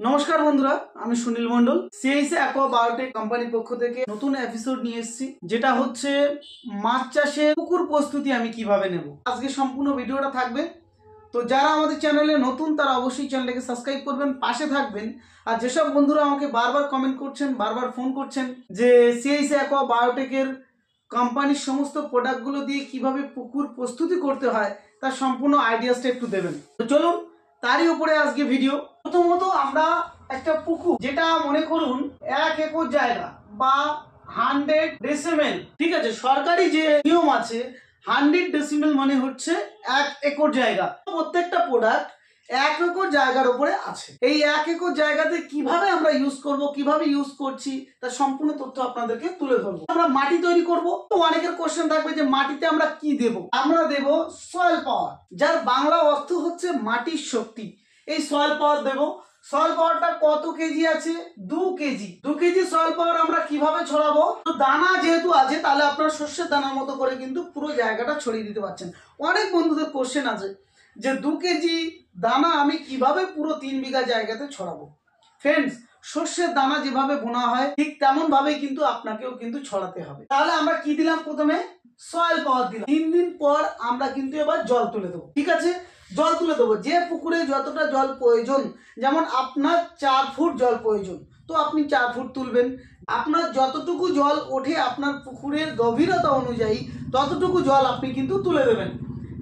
নমস্কার বন্ধুরা, আমি Sunil Mondal. CHA aqua biotech কোম্পানির পক্ষ থেকে নতুন এপিসোড নিয়ে এসেছি, যেটা হচ্ছে মাছ চাষে পুকুর প্রস্তুতি আমি কিভাবে নেব। আজকে সম্পূর্ণ ভিডিওটা থাকবে। তো যারা আমাদের চ্যানেলে নতুন তারা অবশ্যই চ্যানেলটাকে সাবস্ক্রাইব করবেন, পাশে থাকবেন। আর যেসব বন্ধুরা আমাকে বারবার কমেন্ট করছেন, বারবার ফোন করছেন যে সিএইচএ অ্যাকোয়া বায়োটেকের কোম্পানির সমস্ত প্রোডাক্টগুলো দিয়ে কিভাবে পুকুর প্রস্তুতি করতে হয় তার সম্পূর্ণ আইডিয়াসটা একটু দেবেন। তো চলুন তারই উপরে আজকে ভিডিও। প্রথমত আমরা একটা পুকুর, যেটা মনে করুন 1 একর জায়গা বা 100 ডেসিমেল, ঠিক আছে, সরকারি যে নিয়ম আছে 100 ডেসিমেল মানে হচ্ছে 1 একর জায়গা। প্রত্যেকটা প্রোডাক্ট 1 একর জায়গার উপরে আছে। এই 1 একর জায়গাতে কিভাবে আমরা ইউজ করব, কিভাবে ইউজ করছি তার সম্পূর্ণ তথ্য আপনাদেরকে তুলে ধরবো। আমরা মাটি তৈরি করব। তো অনেকের কোশ্চেন থাকবে যে মাটিতে আমরা কি দেব। আমরা দেব সয়েল পাওয়ার, যার বাংলা অর্থ হচ্ছে মাটির শক্তি। এই সয়েল পাওয়ার দেব। সয়েল পাওয়ারটা কত কেজি আছে? 2 কেজি। 2 কেজি সয়েল পাওয়ার আমরা কিভাবে ছড়াবো? তো দানা যেহেতু আছে, তাহলে আপনারা শস্যের দানার মতো করে কিন্তু পুরো জায়গাটা ছড়িয়ে দিতে পারছেন। অনেক বন্ধুদের কোশ্চেন আছে যে 2 কেজি দানা আমি কিভাবে পুরো 3 বিঘা জায়গাতে ছড়াবো। ফ্রেন্ডস, শস্যের দানা যেভাবে বোনা হয় ঠিক তেমন ভাবেই কিন্তু আপনাকেও কিন্তু ছড়াতে হবে। তাহলে আমরা কি দিলাম? প্রথমে সয়েল পাওয়ার দিলাম। 3 দিন পর আমরা কিন্তু এবার জল তুলে দেবো, ঠিক আছে? জল তুলে দেবো। যে পুকুরে যতটা জল প্রয়োজন, যেমন আপনার 4 ফুট জল প্রয়োজন, তো আপনি 4 ফুট তুলবেন। আপনার যতটুকু জল ওঠে আপনার পুকুরের গভীরতা অনুযায়ী ততটুকু জল আপনি কিন্তু তুলে দেবেন।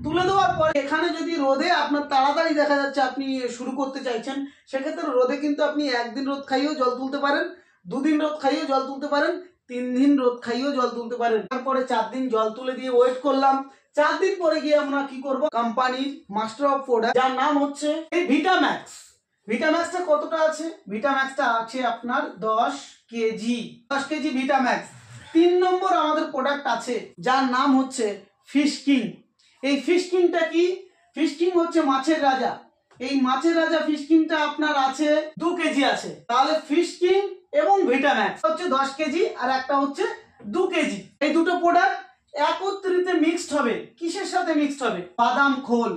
তুলে দেওয়ার পরে এখানে যদি রোদে আপনার তাড়াতাড়ি দেখা যাচ্ছে আপনি শুরু করতে চাইছেন, সেক্ষেত্রে রোদে কিন্তু আপনি 1 দিন রোদ খাইয়েও জল তুলতে পারেন, 2 দিন রোদ খাইয়েও জল তুলতে পারেন, 3 দিন রোদ খাইয়েও জল তুলতে পারেন। তারপরে 4 দিন জল তুলে দিয়ে ওয়েট করলাম। 4 দিন পরে গিয়ে আমরা কি করব? কোম্পানির মাস্টার অফ প্রোডাক্ট, যার নাম হচ্ছে এই ভিটাম্যাক্স। ভিটাম্যাক্সটা কতটা আছে? ভিটাম্যাক্সটা আছে আপনার 10 কেজি। 10 KG Vitamax. 3 নম্বর আমাদের প্রোডাক্ট আছে, যার নাম হচ্ছে ফিশ কিং। এই ফিশ কিংটা কি? ফিশ কিং হচ্ছে মাছের রাজা। এই মাছের রাজা ফিশ কিংটা আপনার আছে 2 কেজি আছে। তাহলে ফিশ কিং এবং ভিটাম্যাক্স হচ্ছে 10 কেজি, আর একটা হচ্ছে 2 কেজি। এই দুটো প্রোডাক্ট একত্রিত মিক্সড হবে। কিসের সাথে মিক্সড হবে? বাদাম খোল।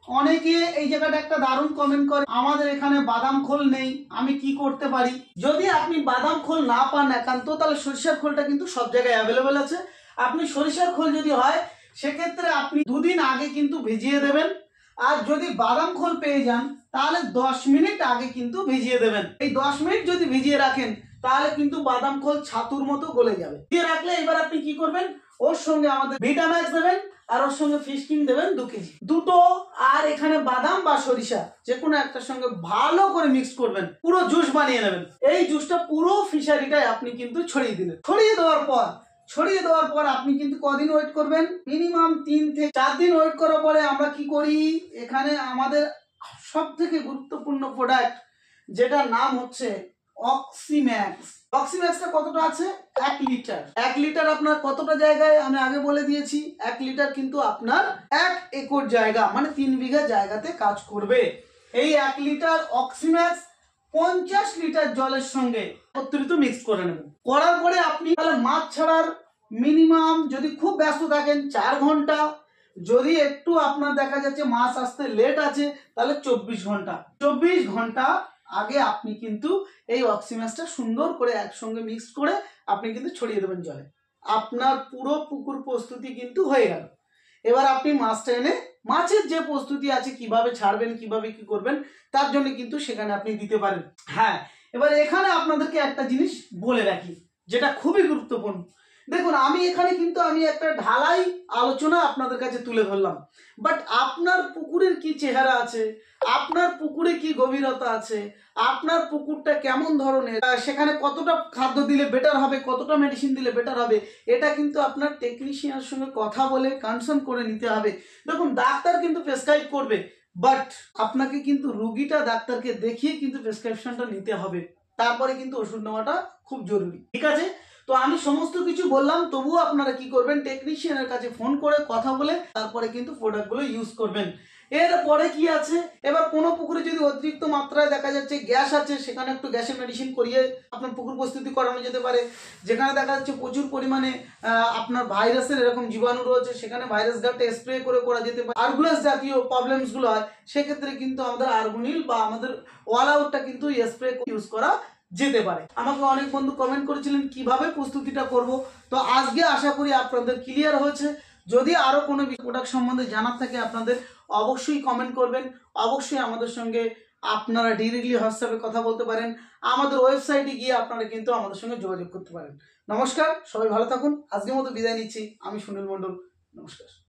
অনেকে এই জায়গাটা একটা দারুণ কমেন্ট করে, আমাদের এখানে বাদাম খোল নেই, আমি কি করতে পারি? যদি আপনি বাদাম খোল না পান একান্ত, তাহলে সরিষার খোলটা কিন্তু সব জায়গায় অ্যাভেলেবেল আছে। আপনি সরিষার খোল যদি হয়, সেক্ষেত্রে আপনি 2 দিন আগে কিন্তু ভিজিয়ে দেবেন। আর যদি বাদাম খোল পেয়ে যান, তাহলে 10 মিনিট আগে কিন্তু ভিজিয়ে দেবেন। এই 10 মিনিট যদি ভিজিয়ে রাখেন, তাহলে কিন্তু বাদাম খোল ছাতুর মতো গলে যাবে। ভিজিয়ে রাখলে এবার আপনি কি করবেন? ওর সঙ্গে আমাদের ভিটাম্যাক্স দেবেন, আর ওর সঙ্গে ফিশ কিং দেবেন 2 কেজি। দুটো আর এখানে বাদাম বা সরিষা যে কোনো একটার সঙ্গে ভালো করে মিক্স করবেন, পুরো জুস বানিয়ে নেবেন। এই জুসটা পুরো ফিশারিটায় আপনি কিন্তু ছড়িয়ে দিলেন। ছড়িয়ে দেওয়ার পর আপনি কিন্তু কদিন ওয়েট করবেন? মিনিমাম 3 থেকে 4 দিন ওয়েট করার পরে আমরা কি করি? এখানে আমাদের সব থেকে গুরুত্বপূর্ণ প্রোডাক্ট, যেটার নাম হচ্ছে অক্সিম্যাক্স। অক্সিম্যাক্সটা কতটা আছে? 1 লিটার। 1 লিটার আপনার কতটা জায়গায় আমি আগে বলে দিয়েছি। 1 লিটার কিন্তু আপনার 1 একর জায়গা মানে 3 বিঘা জায়গাতে কাজ করবে। এই 1 লিটার অক্সিম্যাক্স 50 লিটার জলের সঙ্গে একত্রিত মিক্স করে নেবেন। করার পরে আপনি তাহলে মাছ ছাড়ার মিনিমাম, যদি খুব ব্যস্ত থাকেন 4 ঘন্টা, যদি একটু আপনার দেখা যাচ্ছে মাছ আসতে লেট আছে, তাহলে 24 ঘন্টা। 24 ঘন্টা আগে আপনি কিন্তু এই অক্সিম্যাক্সটা সুন্দর করে একসঙ্গে মিক্স করে আপনি কিন্তু ছড়িয়ে দেবেন জলে। আপনার পুরো পুকুর প্রস্তুতি কিন্তু হয়ে গেল। এবার আপনি মাছটা এনে, মাছের যে প্রস্তুতি আছে কিভাবে ছাড়বেন, কিভাবে কি করবেন, তার জন্য কিন্তু সেখানে আপনি দিতে পারেন। হ্যাঁ, এবার এখানে আপনাদেরকে একটা জিনিস বলে রাখি, যেটা খুবই গুরুত্বপূর্ণ। দেখুন, আমি এখানে কিন্তু একটা ঢালাই আলোচনা আপনাদের কাছে তুলে ধরলাম, বাট আপনার পুকুরের কি চেহারা আছে, আপনার পুকুরে কি গভীরতা আছে, আপনার পুকুরটা কেমন ধরনের, সেখানে কতটা খাদ্য দিলে বেটার হবে, কতটা মেডিসিন দিলে বেটার হবে, এটা কিন্তু আপনার টেকনিশিয়ানের সঙ্গে কথা বলে কনসার্ন করে নিতে হবে। দেখুন, ডাক্তার কিন্তু প্রেসক্রাইব করবে, বাট আপনাকে কিন্তু রুগীটা ডাক্তারকে দেখিয়ে কিন্তু প্রেসক্রিপশনটা নিতে হবে। তারপরে কিন্তু ওষুধ নেওয়াটা খুব জরুরি, ঠিক আছে? তো আমি সমস্ত কিছু বললাম, তবুও আপনারা কি করবেন? টেকনিশিয়ানের কাছে ফোন করে কথা বলে তারপরে কিন্তু প্রোডাক্টগুলো ইউজ করবেন। এরপরে কি আছে, এবার কোনো পুকুরে যদি অতিরিক্ত মাত্রায় দেখা যাচ্ছে গ্যাস আছে, সেখানে একটু গ্যাসের মেডিসিন করিয়ে আপনার পুকুর প্রস্তুতি করানো যেতে পারে। যেখানে দেখা যাচ্ছে প্রচুর পরিমাণে আপনার ভাইরাসের এরকম জীবাণু রয়েছে, সেখানে ভাইরাস গার্ড স্প্রে করে করা যেতে পারে। আর্গুলাস জাতীয় প্রবলেমসগুলো হয়, সেক্ষেত্রে কিন্তু আমাদের আর্গোনিল বা আমাদের অল আউটটা কিন্তু স্প্রে ইউজ করা যেতে পারে। আমাকে অনেক বন্ধু কমেন্ট করেছিলেন কিভাবে প্রস্তুতিটা করব, তো আজকে আশা করি আপনাদের ক্লিয়ার হয়েছে। যদি আরো কোনো প্রোডাক্ট সম্বন্ধে জানার থাকে আপনাদের অবশ্যই কমেন্ট করবেন। অবশ্যই আমাদের সঙ্গে আপনারা ডিরেক্টলি হোয়াটসঅ্যাপে কথা বলতে পারেন। আমাদের ওয়েবসাইটে গিয়ে আপনারা কিন্তু আমাদের সঙ্গে যোগাযোগ করতে পারেন। নমস্কার, সবাই ভালো থাকুন। আজকের মতো বিদায় নিচ্ছি। আমি সুনীল মণ্ডল। নমস্কার।